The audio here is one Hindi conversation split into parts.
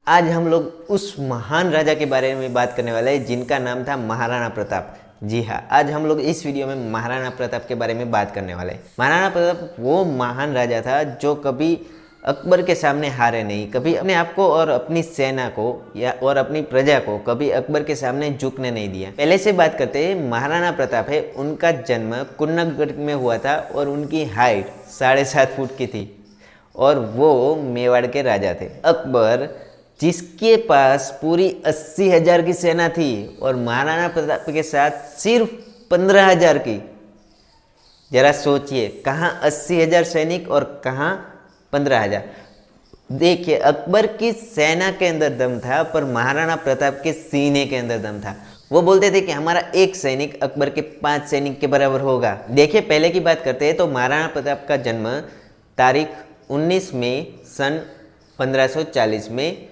आज हम लोग उस महान राजा के बारे में बात करने वाले हैं जिनका नाम था महाराणा प्रताप। जी हाँ, आज हम लोग इस वीडियो में महाराणा प्रताप के बारे में बात करने वाले हैं। महाराणा प्रताप वो महान राजा था जो कभी अकबर के सामने हारे नहीं, कभी अपने आप को और अपनी सेना को या और अपनी प्रजा को कभी अकबर के सामने झुकने नहीं दिया। पहले से बात करते हैं, महाराणा प्रताप है, उनका जन्म कुन्नगढ़ में हुआ था और उनकी हाइट 7.5 फुट की थी और वो मेवाड़ के राजा थे। अकबर जिसके पास पूरी 80,000 की सेना थी और महाराणा प्रताप के साथ सिर्फ 15,000 की। जरा सोचिए, कहाँ 80,000 सैनिक और कहाँ 15,000। देखिए, अकबर की सेना के अंदर दम था पर महाराणा प्रताप के सीने के अंदर दम था। वो बोलते थे कि हमारा एक सैनिक अकबर के 5 सैनिक के बराबर होगा। देखिए, पहले की बात करते हैं तो महाराणा प्रताप का जन्म तारीख 19 मई सन 1540 में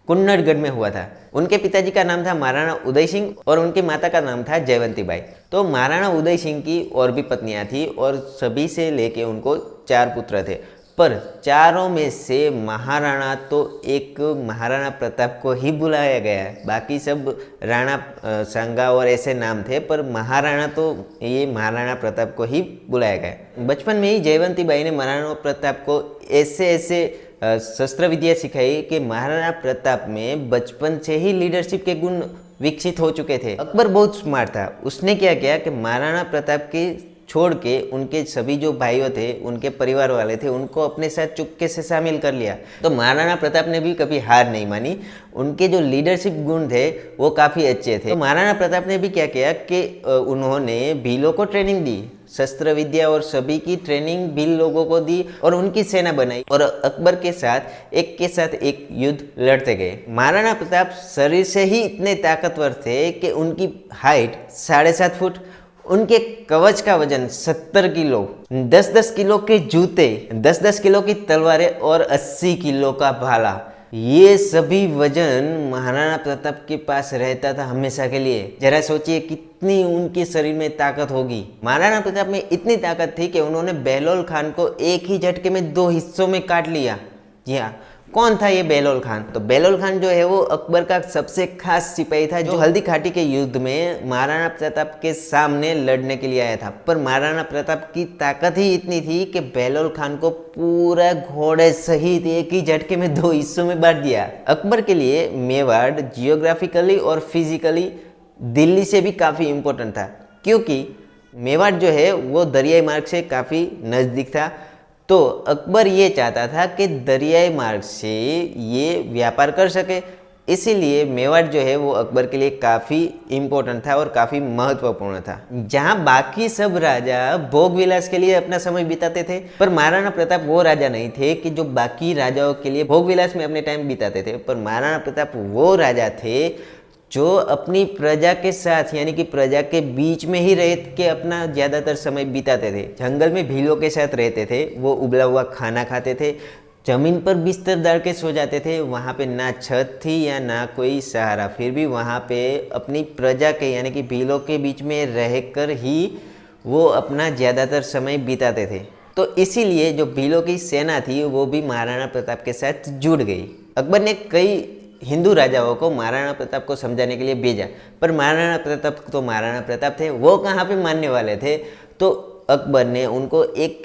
कुन्नड़गढ़ में हुआ था। उनके पिताजी का नाम था महाराणा उदय सिंह और उनकी माता का नाम था जयवंती बाई। तो महाराणा उदय सिंह की और भी पत्नियां थी और सभी से लेके उनको 4 पुत्र थे, पर चारों में से महाराणा तो एक महाराणा प्रताप को ही बुलाया गया है। बाकी सब राणा सांगा और ऐसे नाम थे, पर महाराणा तो ये महाराणा प्रताप को ही बुलाया गया। बचपन में ही जयवंती बाई ने महाराणा प्रताप को ऐसे शस्त्र विद्या सिखाई कि महाराणा प्रताप में बचपन से ही लीडरशिप के गुण विकसित हो चुके थे। अकबर बहुत स्मार्ट था। उसने क्या किया कि महाराणा प्रताप के छोड़ के उनके सभी जो भाइयों थे, उनके परिवार वाले थे, उनको अपने साथ चुपके से शामिल कर लिया। तो महाराणा प्रताप ने भी कभी हार नहीं मानी। उनके जो लीडरशिप गुण थे वो काफ़ी अच्छे थे। तो महाराणा प्रताप ने भी क्या किया कि उन्होंने भीलों को ट्रेनिंग दी, शस्त्र विद्या और सभी की ट्रेनिंग भील लोगों को दी और उनकी सेना बनाई और अकबर के साथ एक युद्ध लड़ते गए। महाराणा प्रताप शरीर से ही इतने ताकतवर थे कि उनकी हाइट 7.5 फुट, उनके कवच का वजन 70 किलो, 10-10 किलो के जूते, 10-10 किलो की तलवारें और 80 किलो का भाला, ये सभी वजन महाराणा प्रताप के पास रहता था हमेशा के लिए। जरा सोचिए कितनी उनके शरीर में ताकत होगी। महाराणा प्रताप में इतनी ताकत थी कि उन्होंने बहलोल खान को एक ही झटके में 2 हिस्सों में काट लिया। जी हाँ, कौन था ये बहलोल खान? तो बहलोल खान जो है वो अकबर का सबसे खास सिपाही था जो हल्दी घाटी के युद्ध में महाराणा प्रताप के सामने लड़ने के लिए आया था। पर महाराणा प्रताप की ताकत ही इतनी थी कि बहलोल खान को पूरा घोड़े सहित एक ही झटके में 2 हिस्सों में बांट दिया। अकबर के लिए मेवाड़ जियोग्राफिकली और फिजिकली दिल्ली से भी काफ़ी इम्पोर्टेंट था, क्योंकि मेवाड़ जो है वो दरियाई मार्ग से काफ़ी नज़दीक था। तो अकबर ये चाहता था कि दरियाई मार्ग से ये व्यापार कर सके, इसीलिए मेवाड़ जो है वो अकबर के लिए काफ़ी इम्पोर्टेंट था और काफ़ी महत्वपूर्ण था। जहाँ बाकी सब राजा भोग विलास के लिए अपना समय बिताते थे, पर महाराणा प्रताप वो राजा नहीं थे कि जो बाकी राजाओं के लिए भोग विलास में अपने टाइम बिताते थे। पर महाराणा प्रताप वो राजा थे जो अपनी प्रजा के साथ यानी कि प्रजा के बीच में ही रह के अपना ज़्यादातर समय बिताते थे। जंगल में भीलों के साथ रहते थे, वो उबला हुआ खाना खाते थे, ज़मीन पर बिस्तर डाल के सो जाते थे। वहाँ पे ना छत थी या ना कोई सहारा, फिर भी वहाँ पे अपनी प्रजा के यानी कि भीलों के बीच में रहकर ही वो अपना ज़्यादातर समय बिताते थे। तो इसीलिए जो भीलों की सेना थी वो भी महाराणा प्रताप के साथ जुड़ गई। अकबर ने कई हिंदू राजाओं को महाराणा प्रताप को समझाने के लिए भेजा, पर महाराणा प्रताप थे, वो कहाँ पे मानने वाले थे। तो अकबर ने उनको एक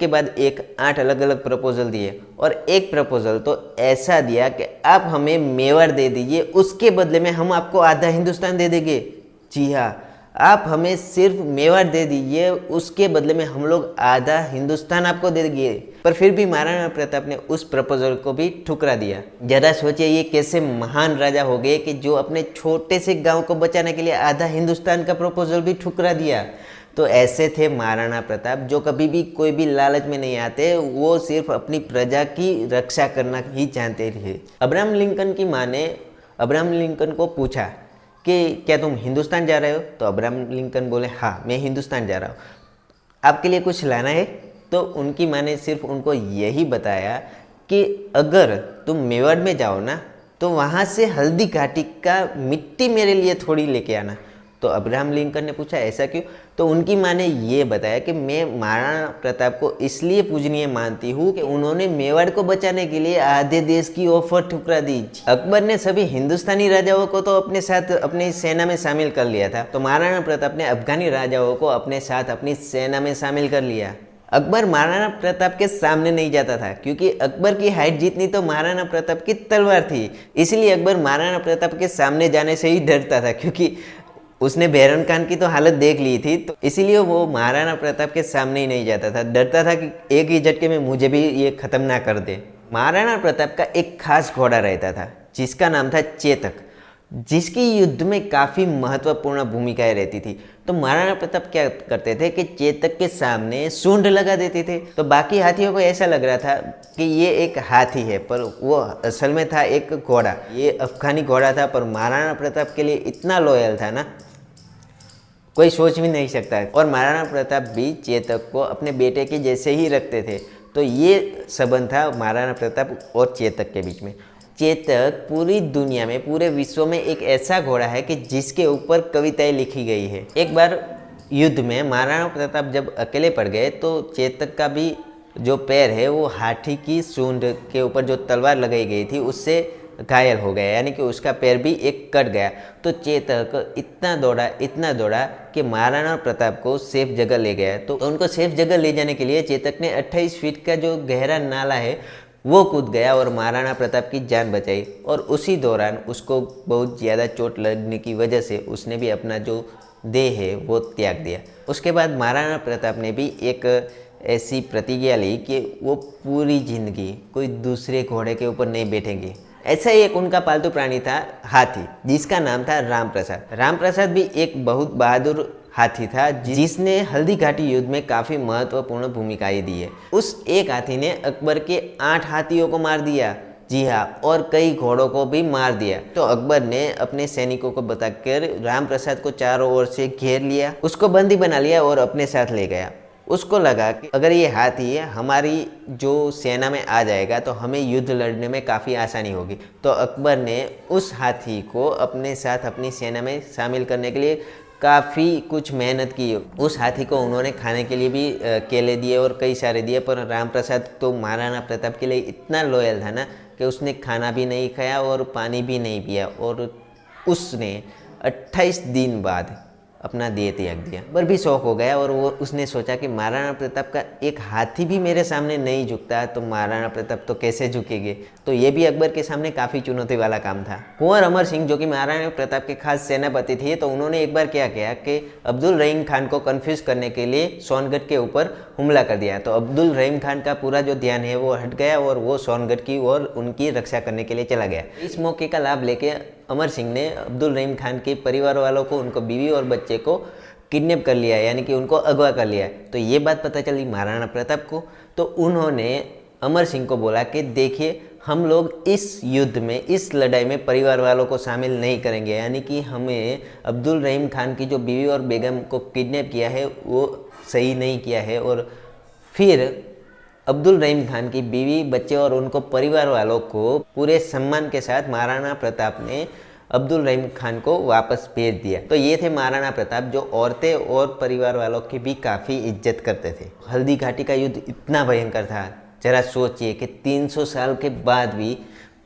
के बाद एक 8 अलग अलग प्रपोजल दिए और एक प्रपोजल तो ऐसा दिया कि आप हमें मेवाड़ दे दीजिए, उसके बदले में हम आपको आधा हिंदुस्तान दे देंगे। जी हाँ, आप हमें सिर्फ मेवाड़ दे दीजिए, उसके बदले में हम लोग आधा हिंदुस्तान आपको दे देंगे। पर फिर भी महाराणा प्रताप ने उस प्रपोजल को भी ठुकरा दिया। जरा सोचिए ये कैसे महान राजा हो गए कि जो अपने छोटे से गांव को बचाने के लिए आधा हिंदुस्तान का प्रपोजल भी ठुकरा दिया। तो ऐसे थे महाराणा प्रताप, जो कभी भी कोई भी लालच में नहीं आते, वो सिर्फ अपनी प्रजा की रक्षा करना ही जानते थे। अब्राहम लिंकन की माँ ने अब्राहम लिंकन को पूछा कि क्या तुम हिंदुस्तान जा रहे हो? तो अब्राहम लिंकन बोले हाँ, मैं हिंदुस्तान जा रहा हूँ, आपके लिए कुछ लाना है? तो उनकी माँ ने सिर्फ उनको यही बताया कि अगर तुम मेवाड़ में जाओ ना तो वहाँ से हल्दी घाटी का मिट्टी मेरे लिए थोड़ी लेके आना। तो अब्राहम लिंकन ने पूछा ऐसा क्यों? तो उनकी माँ ने ये बताया कि मैं महाराणा प्रताप को इसलिए पूजनीय मानती हूँ कि उन्होंने मेवाड़ को बचाने के लिए आधे देश की ऑफर ठुकरा दी। अकबर ने सभी हिंदुस्तानी राजाओं को तो अपने साथ अपनी सेना में शामिल कर लिया था, तो महाराणा प्रताप ने अफगानी राजाओं को अपने साथ अपनी सेना में शामिल कर लिया। अकबर महाराणा प्रताप के सामने नहीं जाता था क्योंकि अकबर की हाइट जितनी तो महाराणा प्रताप की तलवार थी, इसलिए अकबर महाराणा प्रताप के सामने जाने से ही डरता था क्योंकि उसने बैरन खान की तो हालत देख ली थी, तो इसीलिए वो महाराणा प्रताप के सामने ही नहीं जाता था, डरता था कि एक ही झटके में मुझे भी ये खत्म ना कर दे। महाराणा प्रताप का एक खास घोड़ा रहता था जिसका नाम था चेतक, जिसकी युद्ध में काफ़ी महत्वपूर्ण भूमिकाएं रहती थी। तो महाराणा प्रताप क्या करते थे कि चेतक के सामने सूंड लगा देते थे, तो बाकी हाथियों को ऐसा लग रहा था कि ये एक हाथी है, पर वो असल में था एक घोड़ा। ये अफगानी घोड़ा था, पर महाराणा प्रताप के लिए इतना लॉयल था ना, कोई सोच भी नहीं सकता। और महाराणा प्रताप भी चेतक को अपने बेटे के जैसे ही रखते थे। तो ये संबंध था महाराणा प्रताप और चेतक के बीच में। चेतक पूरी दुनिया में, पूरे विश्व में एक ऐसा घोड़ा है कि जिसके ऊपर कविताएं लिखी गई है। एक बार युद्ध में महाराणा प्रताप जब अकेले पड़ गए तो चेतक का भी जो पैर है वो हाथी की सूंड के ऊपर जो तलवार लगाई गई थी उससे घायल हो गया, यानी कि उसका पैर भी एक कट गया। तो चेतक इतना दौड़ा कि महाराणा प्रताप को सेफ जगह ले गया। तो उनको सेफ जगह ले जाने के लिए चेतक ने 28 फीट का जो गहरा नाला है वो कूद गया और महाराणा प्रताप की जान बचाई। और उसी दौरान उसको बहुत ज़्यादा चोट लगने की वजह से उसने भी अपना जो देह है वो त्याग दिया। उसके बाद महाराणा प्रताप ने भी एक ऐसी प्रतिज्ञा ली कि वो पूरी जिंदगी कोई दूसरे घोड़े के ऊपर नहीं बैठेंगे। ऐसा ही एक उनका पालतू प्राणी था हाथी, जिसका नाम था राम प्रसाद। राम प्रसाद भी एक बहुत बहादुर हाथी था जिसने हल्दी घाटी युद्ध में काफ़ी महत्वपूर्ण भूमिकाएं दी है। उस एक हाथी ने अकबर के 8 हाथियों को मार दिया, जी हाँ, और कई घोड़ों को भी मार दिया। तो अकबर ने अपने सैनिकों को बताकर राम प्रसाद को चारों ओर से घेर लिया, उसको बंदी बना लिया और अपने साथ ले गया। उसको लगा कि अगर ये हाथी है हमारी जो सेना में आ जाएगा तो हमें युद्ध लड़ने में काफ़ी आसानी होगी। तो अकबर ने उस हाथी को अपने साथ अपनी सेना में शामिल करने के लिए काफ़ी कुछ मेहनत की। उस हाथी को उन्होंने खाने के लिए भी केले दिए और कई सारे दिए, पर राम प्रसाद तो महाराणा प्रताप के लिए इतना लॉयल था ना कि उसने खाना भी नहीं खाया और पानी भी नहीं पिया, और उसने 28 दिन बाद अपना देह त्याग दिया। अकबर भी शौक हो गया और वो उसने सोचा कि महाराणा प्रताप का एक हाथी भी मेरे सामने नहीं झुकता तो महाराणा प्रताप तो कैसे झुकेंगे। तो ये भी अकबर के सामने काफ़ी चुनौती वाला काम था। कुंवर अमर सिंह जो कि महाराणा प्रताप के खास सेनापति थे, तो उन्होंने एक बार क्या किया कि अब्दुल रहीम खान को कन्फ्यूज करने के लिए सोनगढ़ के ऊपर हमला कर दिया। तो अब्दुल रहीम खान का पूरा जो ध्यान है वो हट गया और वो सोनगढ़ की ओर उनकी रक्षा करने के लिए चला गया। इस मौके का लाभ लेके अमर सिंह ने अब्दुल रहीम खान के परिवार वालों को, उनको बीवी और बच्चे को किडनैप कर लिया, यानी कि उनको अगवा कर लिया। तो ये बात पता चली महाराणा प्रताप को। तो उन्होंने अमर सिंह को बोला कि देखिए, हम लोग इस युद्ध में, इस लड़ाई में परिवार वालों को शामिल नहीं करेंगे, यानी कि हमें अब्दुल रहीम खान की जो बीवी और बेगम को किडनैप किया है वो सही नहीं किया है। और फिर अब्दुल रहीम खान की बीवी, बच्चे और उनको परिवार वालों को पूरे सम्मान के साथ महाराणा प्रताप ने अब्दुल रहीम खान को वापस भेज दिया। तो ये थे महाराणा प्रताप, जो औरतें और परिवार वालों की भी काफ़ी इज्जत करते थे। हल्दी घाटी का युद्ध इतना भयंकर था, जरा सोचिए कि 300 साल के बाद भी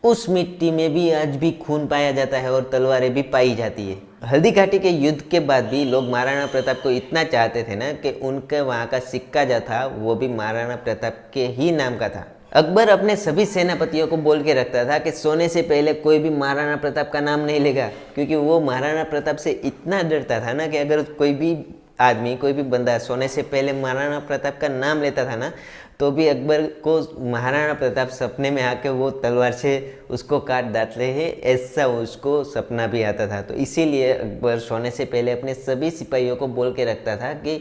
उस मिट्टी में भी आज भी खून पाया जाता है और तलवारें भी पाई जाती है। हल्दी घाटी के युद्ध के बाद भी लोग महाराणा प्रताप को इतना चाहते थे ना कि उनके वहाँ का सिक्का जो था वो भी महाराणा प्रताप के ही नाम का था। अकबर अपने सभी सेनापतियों को बोल के रखता था कि सोने से पहले कोई भी महाराणा प्रताप का नाम नहीं लेगा, क्योंकि वो महाराणा प्रताप से इतना डरता था ना कि अगर कोई भी आदमी, कोई भी बंदा सोने से पहले महाराणा प्रताप का नाम लेता था ना, तो भी अकबर को महाराणा प्रताप सपने में आके वो तलवार से उसको काट डालते हैं, ऐसा उसको सपना भी आता था। तो इसीलिए अकबर सोने से पहले अपने सभी सिपाहियों को बोल के रखता था कि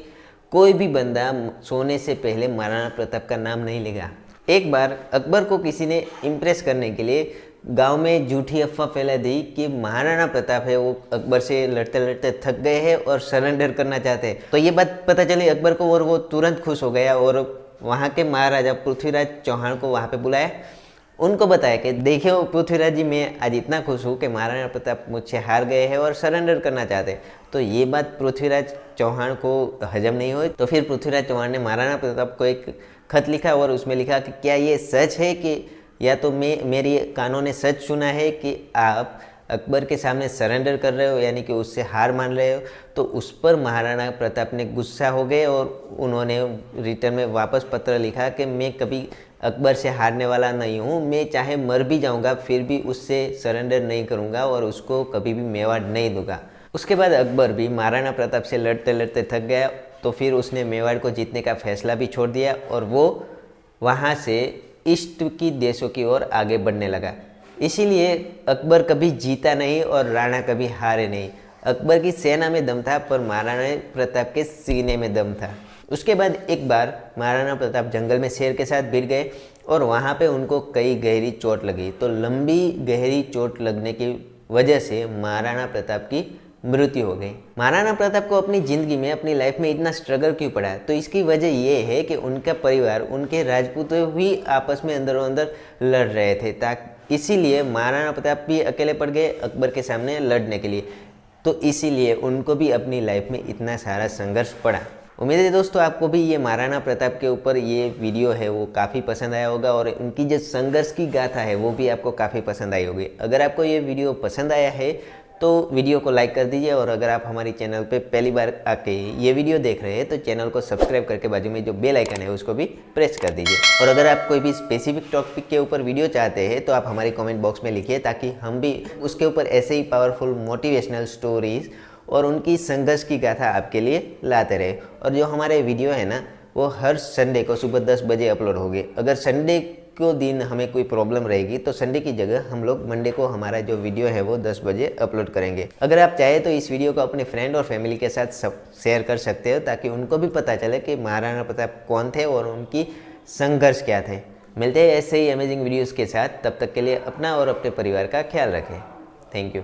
कोई भी बंदा सोने से पहले महाराणा प्रताप का नाम नहीं लेगा। एक बार अकबर को किसी ने इम्प्रेस करने के लिए गांव में झूठी अफवाह फैला दी कि महाराणा प्रताप है वो अकबर से लड़ते लड़ते थक गए हैं और सरेंडर करना चाहते हैं। तो ये बात पता चली अकबर को और वो तुरंत खुश हो गया और वहाँ के महाराजा पृथ्वीराज चौहान को वहाँ पे बुलाया उनको बताया कि देखियो पृथ्वीराज जी, मैं आज इतना खुश हूँ कि महाराणा प्रताप मुझसे हार गए हैं और सरेंडर करना चाहते हैं। तो ये बात पृथ्वीराज चौहान को हजम नहीं हुई। तो फिर पृथ्वीराज चौहान ने महाराणा प्रताप को एक खत लिखा और उसमें लिखा कि क्या ये सच है कि या तो मेरी कानों ने सच सुना है कि आप अकबर के सामने सरेंडर कर रहे हो, यानी कि उससे हार मान रहे हो। तो उस पर महाराणा प्रताप ने गुस्सा हो गए और उन्होंने रिटर्न में वापस पत्र लिखा कि मैं कभी अकबर से हारने वाला नहीं हूँ, मैं चाहे मर भी जाऊँगा फिर भी उससे सरेंडर नहीं करूँगा और उसको कभी भी मेवाड़ नहीं दूंगा। उसके बाद अकबर भी महाराणा प्रताप से लड़ते लड़ते थक गया, तो फिर उसने मेवाड़ को जीतने का फैसला भी छोड़ दिया और वो वहाँ से ईस्ट की देशों की ओर आगे बढ़ने लगा। इसीलिए अकबर कभी जीता नहीं और राणा कभी हारे नहीं। अकबर की सेना में दम था पर महाराणा प्रताप के सीने में दम था। उसके बाद एक बार महाराणा प्रताप जंगल में शेर के साथ भिड़ गए और वहाँ पे उनको कई गहरी चोट लगी। तो लंबी गहरी चोट लगने की वजह से महाराणा प्रताप की मृत्यु हो गई। महाराणा प्रताप को अपनी ज़िंदगी में, अपनी लाइफ में इतना स्ट्रगल क्यों पड़ा? तो इसकी वजह ये है कि उनका परिवार, उनके राजपूत भी आपस में अंदरों अंदर लड़ रहे थे, ताकि इसीलिए महाराणा प्रताप भी अकेले पड़ गए अकबर के सामने लड़ने के लिए। तो इसीलिए उनको भी अपनी लाइफ में इतना सारा संघर्ष पड़ा। उम्मीद है दोस्तों आपको भी ये महाराणा प्रताप के ऊपर ये वीडियो है वो काफ़ी पसंद आया होगा और उनकी जो संघर्ष की गाथा है वो भी आपको काफ़ी पसंद आई होगी। अगर आपको ये वीडियो पसंद आया है तो वीडियो को लाइक कर दीजिए और अगर आप हमारी चैनल पे पहली बार आके ये वीडियो देख रहे हैं तो चैनल को सब्सक्राइब करके बाजू में जो बेल आइकन है उसको भी प्रेस कर दीजिए। और अगर आप कोई भी स्पेसिफिक टॉपिक के ऊपर वीडियो चाहते हैं तो आप हमारी कमेंट बॉक्स में लिखिए, ताकि हम भी उसके ऊपर ऐसे ही पावरफुल मोटिवेशनल स्टोरीज और उनकी संघर्ष की गाथा आपके लिए लाते रहे। और जो हमारे वीडियो है ना वो हर संडे को सुबह 10 बजे अपलोड होगी। अगर संडे को दिन हमें कोई प्रॉब्लम रहेगी तो संडे की जगह हम लोग मंडे को हमारा जो वीडियो है वो 10 बजे अपलोड करेंगे। अगर आप चाहे तो इस वीडियो को अपने फ्रेंड और फैमिली के साथ शेयर कर सकते हो, ताकि उनको भी पता चले कि महाराणा प्रताप कौन थे और उनकी संघर्ष क्या थे। मिलते हैं ऐसे ही अमेजिंग वीडियोज़ के साथ, तब तक के लिए अपना और अपने परिवार का ख्याल रखें। Thank you.